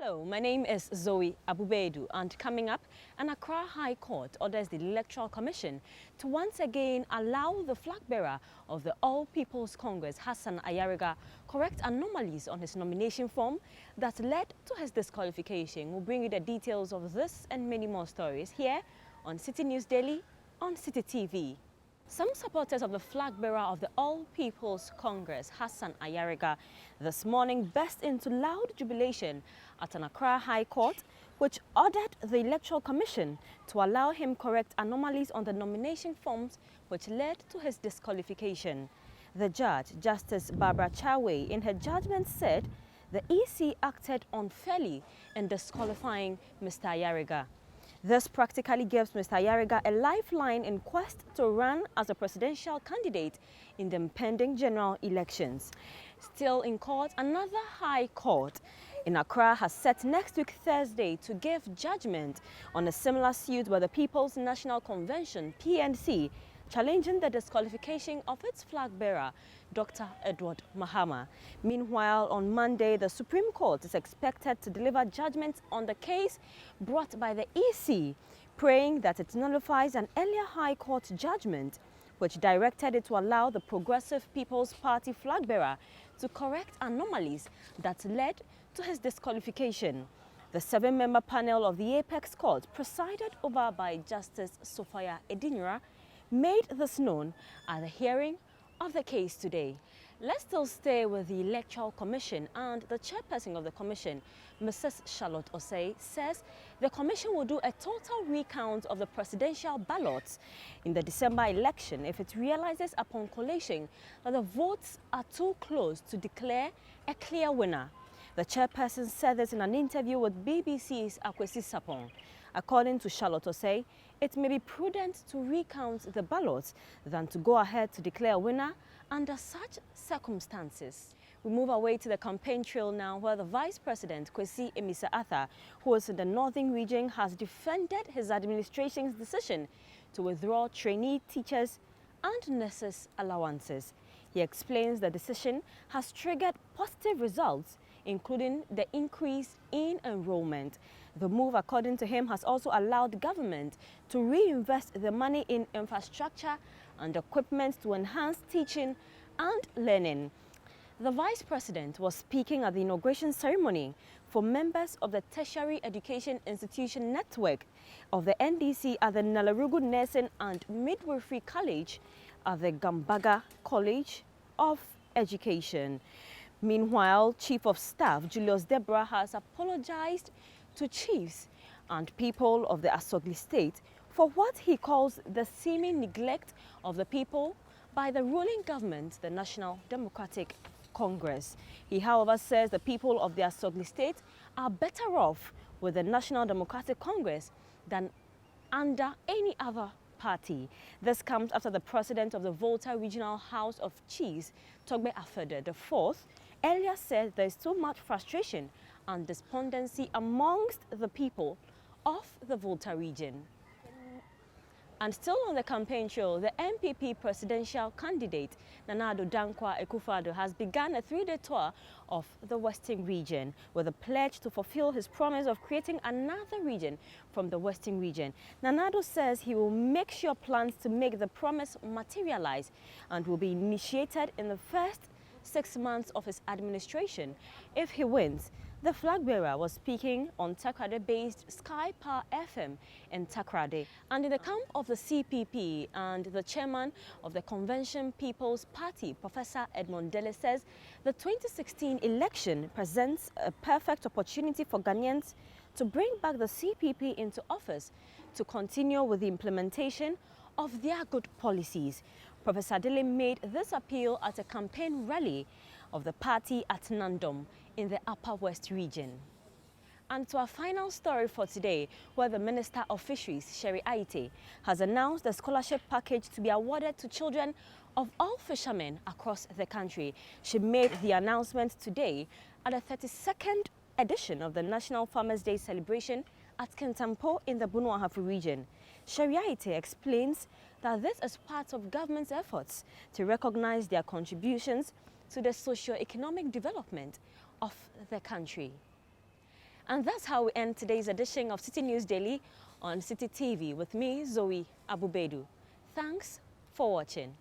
Hello, my name is Zoe Abu-Baidoo, and coming up, an Accra High Court orders the Electoral Commission to once again allow the flag bearer of the All People's Congress, Hassan Ayariga, correct anomalies on his nomination form that led to his disqualification. We'll bring you the details of this and many more stories here on Citi News Daily on Citi TV. Some supporters of the flag bearer of the All People's Congress, Hassan Ayariga, this morning burst into loud jubilation at an Accra High Court, which ordered the Electoral Commission to allow him correct anomalies on the nomination forms which led to his disqualification. The judge, Justice Barbara Chawe, in her judgment said the EC acted unfairly in disqualifying Mr. Ayariga. This practically gives Mr. Ayariga a lifeline in quest to run as a presidential candidate in the impending general elections. Still in court, another high court in Accra has set next week Thursday to give judgment on a similar suit by the People's National Convention, PNC, challenging the disqualification of its flag bearer, Dr. Edward Mahama. Meanwhile, on Monday, the Supreme Court is expected to deliver judgment on the case brought by the EC, praying that it nullifies an earlier High Court judgment which directed it to allow the Progressive People's Party flag bearer to correct anomalies that led to his disqualification. The 7-member panel of the Apex Court, presided over by Justice Sophia Edinyura, made this known at the hearing of the case today. Let's still stay with the Electoral Commission, and the chairperson of the commission, Mrs. Charlotte Osei, says the commission will do a total recount of the presidential ballots in the December election if it realizes upon collation that the votes are too close to declare a clear winner. The chairperson said this in an interview with BBC's Akwesi Sapon. According to Charlotte Osei, it may be prudent to recount the ballots than to go ahead to declare a winner under such circumstances. We move away to the campaign trail now, where the Vice President, Kwesi Emisa-Arthur, who is in the Northern region, has defended his administration's decision to withdraw trainee teachers and nurses' allowances. He explains the decision has triggered positive results, including the increase in enrollment. The move, according to him, has also allowed government to reinvest the money in infrastructure and equipment to enhance teaching and learning. The Vice President was speaking at the inauguration ceremony for members of the Tertiary Education Institution Network of the NDC at the Nalarugu Nursing and Midwifery College at the Gambaga College of Education. Meanwhile, Chief of Staff Julius Deborah has apologized to chiefs and people of the Asogli State for what he calls the seeming neglect of the people by the ruling government, the National Democratic Congress. He, however, says the people of the Asogli State are better off with the National Democratic Congress than under any other party. This comes after the president of the Volta Regional House of Chiefs, Togbe Afede IV, earlier said there is too much frustration and despondency amongst the people of the Volta region. And still on the campaign trail, the MPP presidential candidate, Nana Addo Dankwa Akufo-Addo, has begun a 3-day tour of the Western region with a pledge to fulfill his promise of creating another region from the Western region. Nana Addo says he will make sure plans to make the promise materialize and will be initiated in the first 6 months of his administration if he wins. The flag bearer was speaking on Takrade-based Sky Power FM in Takrade. And in the camp of the CPP and the chairman of the Convention People's Party, Professor Edmond Dele, says the 2016 election presents a perfect opportunity for Ghanaians to bring back the CPP into office to continue with the implementation of their good policies. Professor Dele made this appeal at a campaign rally of the party at Nandom in the Upper West region. And to our final story for today, where the Minister of Fisheries, Sherry Aite, has announced a scholarship package to be awarded to children of all fishermen across the country. She made the announcement today at the 32nd edition of the National Farmers' Day celebration at Kintampo in the Bunuahafu region. Sherry Aite explains that this is part of government's efforts to recognize their contributions to the socio-economic development of the country. And that's how we end today's edition of Citi News Daily on Citi TV with me, Zoe Abu-Baidoo. Thanks for watching.